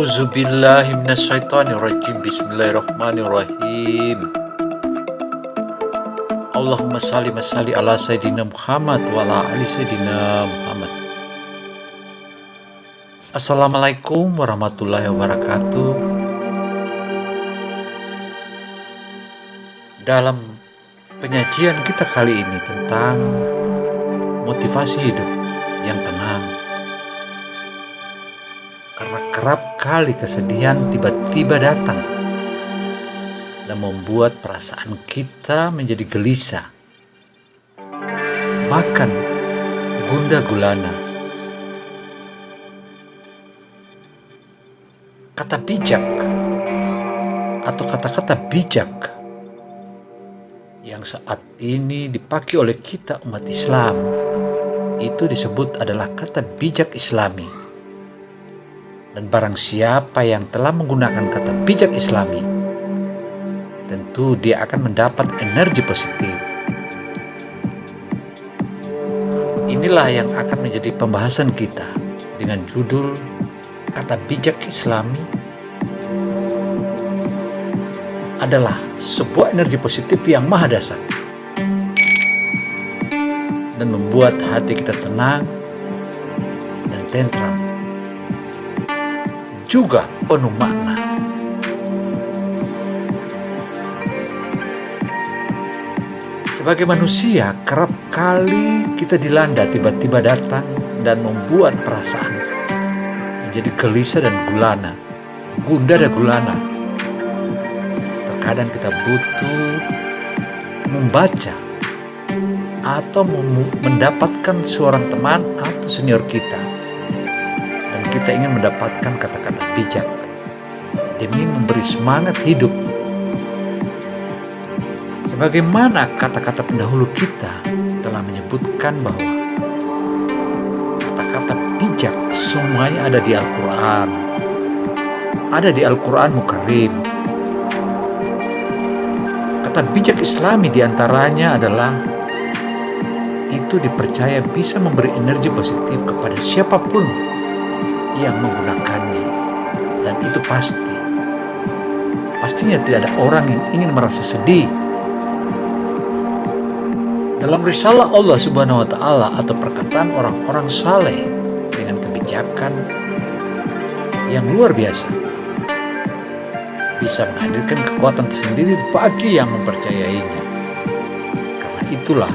A'udzubillahi minasyaitonirrajim. Bismillahirrahmanirrahim. Allahumma salli ala Sayyidina Muhammad wa ala ali Sayyidina Muhammad. Assalamualaikum warahmatullahi wabarakatuh. Dalam penyajian kita kali ini tentang motivasi hidup yang tenang. Karena kerap kali kesedihan tiba-tiba datang dan membuat perasaan kita menjadi gelisah, bahkan gundah gulana. Kata bijak atau kata-kata bijak yang saat ini dipakai oleh kita umat Islam itu disebut adalah kata bijak Islami. Dan barang siapa yang telah menggunakan kata bijak Islami, tentu dia akan mendapat energi positif. Inilah yang akan menjadi pembahasan kita dengan judul kata bijak Islami adalah sebuah energi positif yang maha dahsyat dan membuat hati kita tenang dan tentram, juga penuh makna. Sebagai manusia, kerap kali kita dilanda tiba-tiba datang dan membuat perasaan menjadi gelisah dan gundah dan gulana. Terkadang kita butuh membaca atau mendapatkan seorang teman atau senior kita. Kita ingin mendapatkan kata-kata bijak demi memberi semangat hidup. Sebagaimana kata-kata pendahulu kita telah menyebutkan bahwa kata-kata bijak semuanya ada di Al-Quran. Ada di Al-Quran Mukarim. Kata bijak Islami diantaranya adalah itu dipercaya bisa memberi energi positif kepada siapapun yang menggunakannya, dan itu pastinya tidak ada orang yang ingin merasa sedih. Dalam risalah Allah Subhanahu wa Ta'ala atau perkataan orang-orang saleh dengan kebijakan yang luar biasa bisa menghadirkan kekuatan tersendiri bagi yang mempercayainya. Karena itulah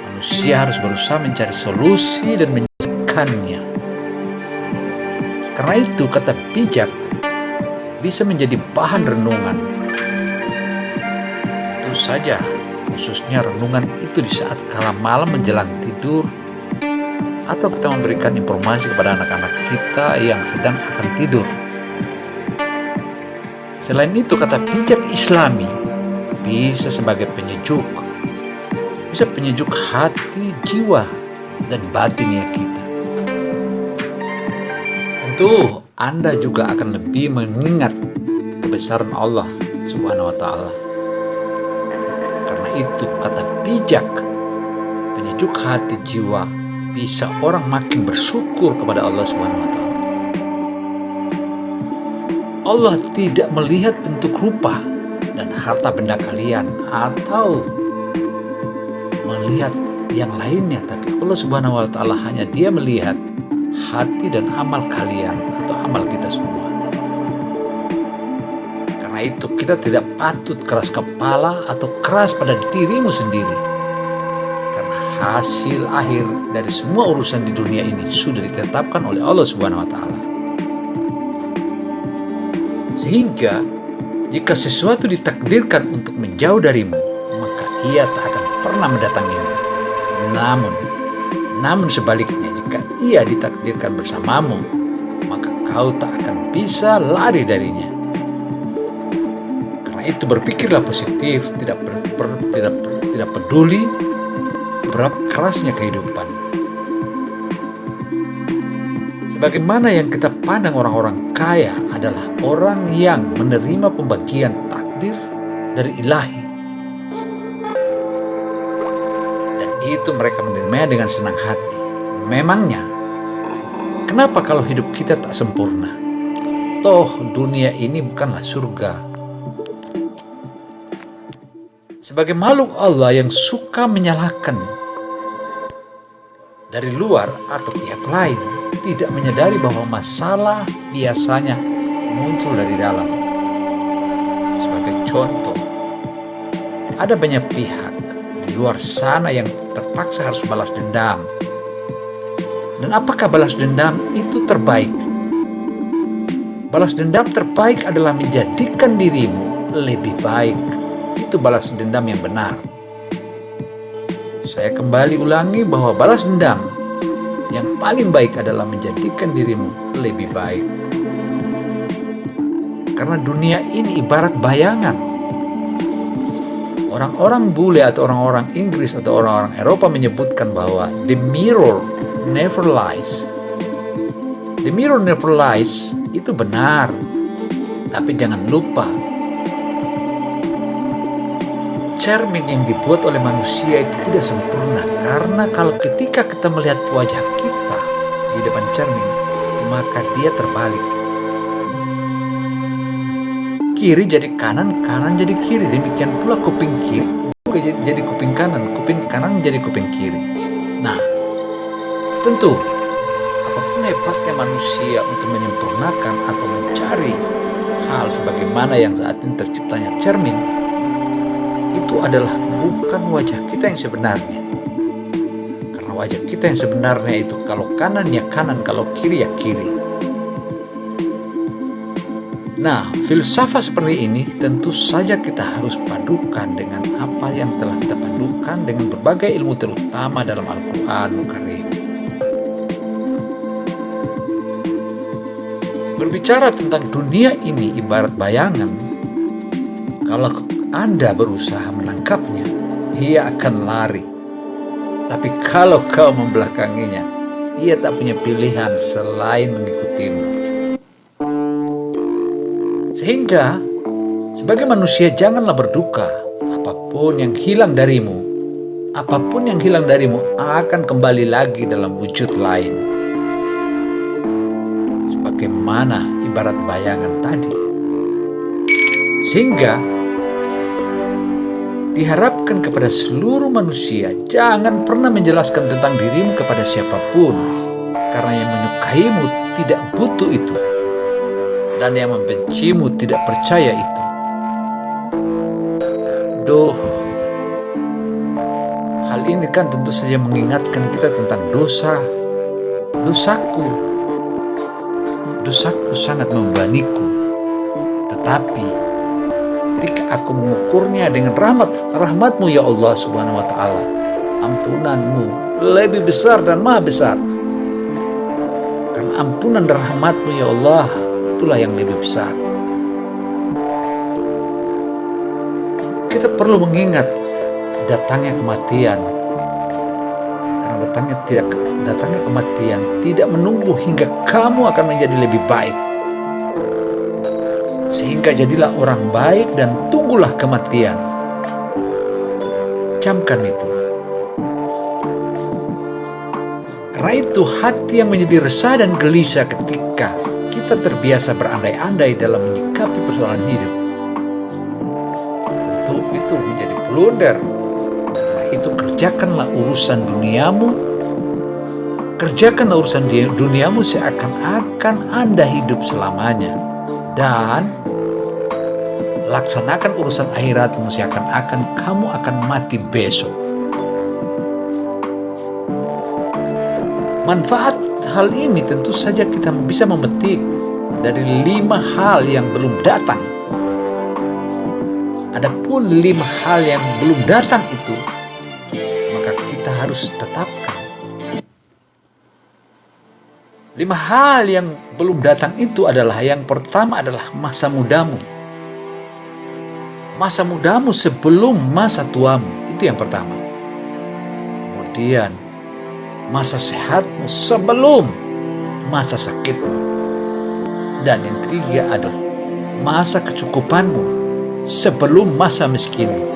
manusia harus berusaha mencari solusi dan menjalankannya. Karena itu kata bijak bisa menjadi bahan renungan. Tentu saja khususnya renungan itu di saat kala malam menjelang tidur, atau kita memberikan informasi kepada anak-anak kita yang sedang akan tidur. Selain itu kata bijak Islami bisa sebagai penyejuk. Bisa penyejuk hati, jiwa, dan batinnya kita. Tentu Anda juga akan lebih mengingat kebesaran Allah Subhanahu wa Ta'ala. Karena itu kata bijak, penyejuk hati jiwa, bisa orang makin bersyukur kepada Allah Subhanahu wa Ta'ala. Allah tidak melihat bentuk rupa dan harta benda kalian atau melihat yang lainnya, tapi Allah Subhanahu wa Ta'ala hanya Dia melihat hati dan amal kalian atau amal kita semua. Karena itu kita tidak patut keras kepala atau keras pada dirimu sendiri. Karena hasil akhir dari semua urusan di dunia ini sudah ditetapkan oleh Allah Subhanahu wa Ta'ala. Sehingga jika sesuatu ditakdirkan untuk menjauh darimu, maka ia tak akan pernah mendatangimu. Namun sebaliknya, jika ia ditakdirkan bersamamu, maka kau tak akan bisa lari darinya. Karena itu berpikirlah positif, tidak peduli berapa kerasnya kehidupan. Sebagaimana yang kita pandang orang-orang kaya adalah orang yang menerima pembagian takdir dari Ilahi. Itu mereka menerimanya dengan senang hati. Memangnya, kenapa kalau hidup kita tak sempurna? toh dunia ini bukanlah surga. Sebagai makhluk Allah yang suka menyalahkan dari luar atau pihak lain, tidak menyadari bahwa masalah biasanya muncul dari dalam. Sebagai contoh, ada banyak pihak di luar sana yang terpaksa harus balas dendam. Dan apakah balas dendam itu terbaik? Balas dendam terbaik adalah menjadikan dirimu lebih baik. Itu balas dendam yang benar. Saya kembali ulangi bahwa balas dendam yang paling baik adalah menjadikan dirimu lebih baik. Karena dunia ini ibarat bayangan. Orang-orang bule atau orang-orang Inggris atau orang-orang Eropa menyebutkan bahwa the mirror never lies. The mirror never lies itu benar. Tapi jangan lupa, cermin yang dibuat oleh manusia itu tidak sempurna. Karena kalau ketika kita melihat wajah kita di depan cermin, maka dia terbalik. Kiri jadi kanan, kanan jadi kiri. Demikian pula kuping kiri jadi kuping kanan jadi kuping kiri. Nah, tentu apapun hebatnya manusia untuk menyempurnakan atau mencari hal sebagaimana yang saat ini terciptanya cermin, itu adalah bukan wajah kita yang sebenarnya. Karena wajah kita yang sebenarnya itu kalau kanan ya kanan, kalau kiri ya kiri. Nah, filsafat seperti ini tentu saja kita harus padukan dengan apa yang telah kita padukan dengan berbagai ilmu terutama dalam Al-Quranul Karim. Berbicara tentang dunia ini ibarat bayangan, kalau Anda berusaha menangkapnya, ia akan lari. Tapi kalau kau membelakanginya, ia tak punya pilihan selain mengikutimu. Sehingga, sebagai manusia janganlah berduka. Apapun yang hilang darimu akan kembali lagi dalam wujud lain. Sebagaimana ibarat bayangan tadi. Sehingga, diharapkan kepada seluruh manusia, jangan pernah menjelaskan tentang dirimu kepada siapapun. Karena yang menyukaimu tidak butuh itu. Dan yang membencimu tidak percaya itu. Hal ini kan tentu saja mengingatkan kita tentang dosaku sangat membebaniku. Tetapi ketika aku mengukurnya dengan rahmatmu ya Allah Subhanahu wa Ta'ala, ampunanmu lebih besar dan maha besar. Karena ampunan dan rahmatmu ya Allah, itulah yang lebih besar. Kita perlu mengingat datangnya kematian. Karena datangnya kematian tidak menunggu hingga kamu akan menjadi lebih baik. Sehingga jadilah orang baik dan tunggulah kematian. Camkan itu. Karena itu hati yang menjadi resah dan gelisah ketika kita terbiasa berandai-andai dalam menyikapi persoalan hidup. Tentu itu menjadi blunder. Karena itu kerjakanlah urusan duniamu seakan-akan Anda hidup selamanya. Dan laksanakan urusan akhiratmu seakan-akan kamu akan mati besok. Manfaat hal ini tentu saja kita bisa memetik dari 5 hal yang belum datang. Adapun 5 hal yang belum datang itu, maka kita harus tetapkan. 5 hal yang belum datang itu adalah, yang pertama adalah masa mudamu. Masa mudamu sebelum masa tuamu, itu yang pertama. Kemudian masa sehatmu sebelum masa sakitmu. Dan yang ketiga adalah masa kecukupanmu sebelum masa miskinmu.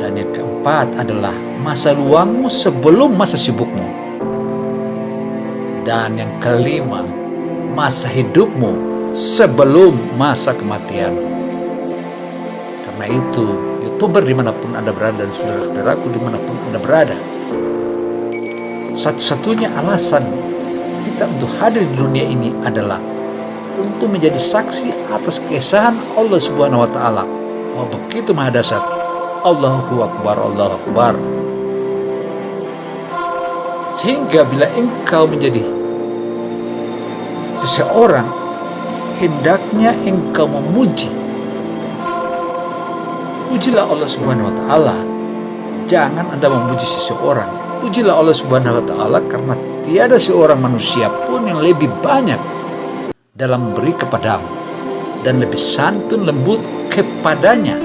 Dan yang keempat adalah masa luangmu sebelum masa sibukmu. Dan yang kelima, masa hidupmu sebelum masa kematianmu. Karena itu, YouTuber dimanapun Anda berada dan saudara-saudaraku dimanapun Anda berada, satu-satunya alasan kita untuk hadir di dunia ini adalah untuk menjadi saksi atas keesahan Allah Subhanahu wa Ta'ala, bahwa begitu maha dahsyat. Allahu Akbar, Allahu Akbar. Sehingga bila engkau menjadi seseorang, hendaknya engkau memuji. Pujilah Allah Subhanahu wa Ta'ala. Jangan Anda memuji seseorang. Pujilah Allah Subhanahu wa Ta'ala, karena tiada seorang manusia pun yang lebih banyak dalam memberi kepadamu dan lebih santun lembut kepadanya.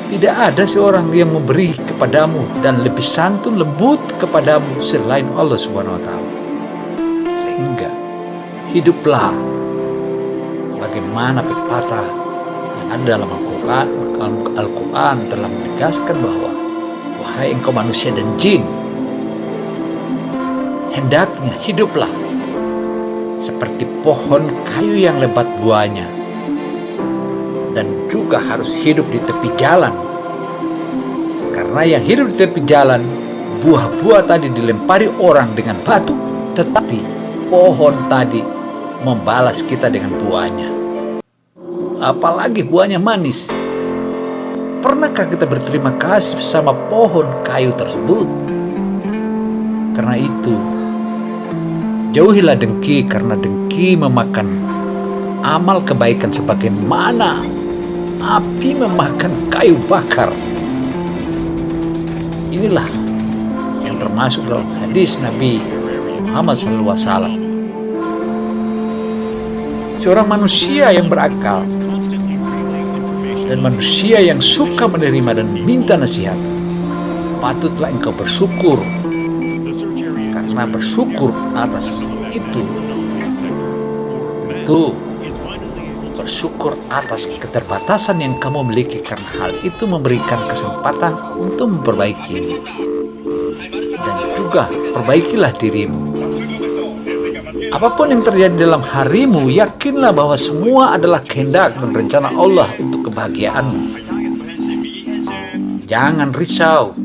Tidak ada seorang yang memberi kepadamu dan lebih santun lembut kepadamu selain Allah Subhanahu wa Ta'ala. Sehingga hiduplah sebagaimana pepatah yang ada dalam Al-Quran telah menegaskan bahwa, wahai engkau manusia dan jin, hendaknya hiduplah seperti pohon kayu yang lebat buahnya, dan juga harus hidup di tepi jalan. Karena yang hidup di tepi jalan, buah-buah tadi dilempari orang dengan batu, tetapi pohon tadi membalas kita dengan buahnya. Apalagi buahnya manis. Pernahkah kita berterima kasih sama pohon kayu tersebut? Karena itu, jauhilah dengki, karena dengki memakan amal kebaikan sebagaimana api memakan kayu bakar. Inilah yang termasuk dalam hadis Nabi Muhammad SAW. Seorang manusia yang berakal dan manusia yang suka menerima dan minta nasihat, patutlah engkau bersyukur. Karena bersyukur atas itu, tentu bersyukur atas keterbatasan yang kamu miliki, karena hal itu memberikan kesempatan untuk memperbaikinya. Dan juga perbaikilah dirimu. Apapun yang terjadi dalam harimu, yakinlah bahwa semua adalah kehendak dan rencana Allah untuk kebahagiaanmu. Jangan risau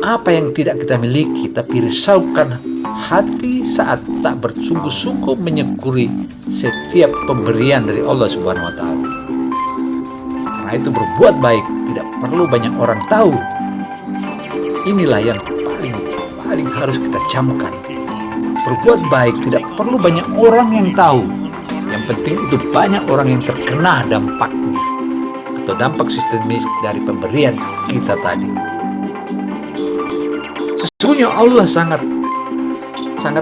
apa yang tidak kita miliki, tapi risaukan hati saat tak bersungguh-sungguh menyukuri setiap pemberian dari Allah Subhanahu wa Ta'ala. Karena itu, berbuat baik tidak perlu banyak orang tahu. Inilah yang paling harus kita camkan. Berbuat baik tidak perlu banyak orang yang tahu. Yang penting itu banyak orang yang terkena dampaknya atau dampak sistemis dari pemberian kita tadi. Sesungguhnya Allah sangat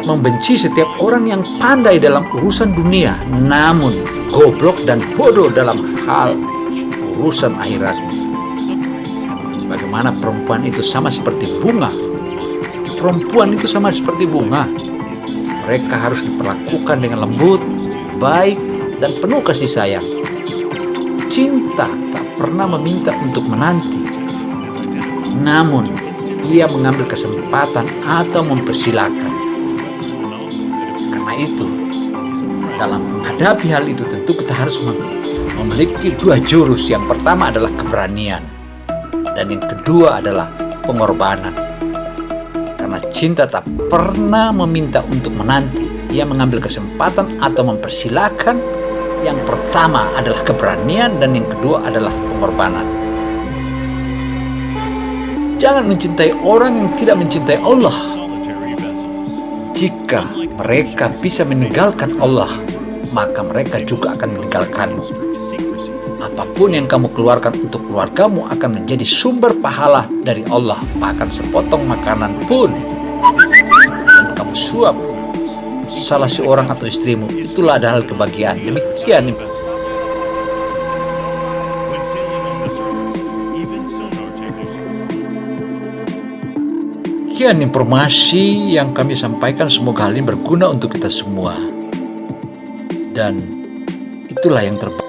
membenci setiap orang yang pandai dalam urusan dunia, namun goblok dan bodoh dalam hal urusan akhirat. Bagaimana perempuan itu sama seperti bunga. Perempuan itu sama seperti bunga. Mereka harus diperlakukan dengan lembut, baik, dan penuh kasih sayang. Cinta tak pernah meminta untuk menanti, namun ia mengambil kesempatan atau mempersilahkan. Karena itu, dalam menghadapi hal itu tentu kita harus memiliki dua jurus. Yang pertama adalah keberanian, dan yang kedua adalah pengorbanan. Karena cinta tak pernah meminta untuk menanti, ia mengambil kesempatan atau mempersilahkan. Yang pertama adalah keberanian, dan yang kedua adalah pengorbanan. Jangan mencintai orang yang tidak mencintai Allah. Jika mereka bisa meninggalkan Allah, maka mereka juga akan meninggalkanmu. Apapun yang kamu keluarkan untuk keluargamu akan menjadi sumber pahala dari Allah. Bahkan sepotong makanan pun yang kamu suap salah seorang atau istrimu, itulah adalah kebahagiaan. Demikian informasi yang kami sampaikan. Semoga hal ini berguna untuk kita semua. Dan itulah yang terbaik.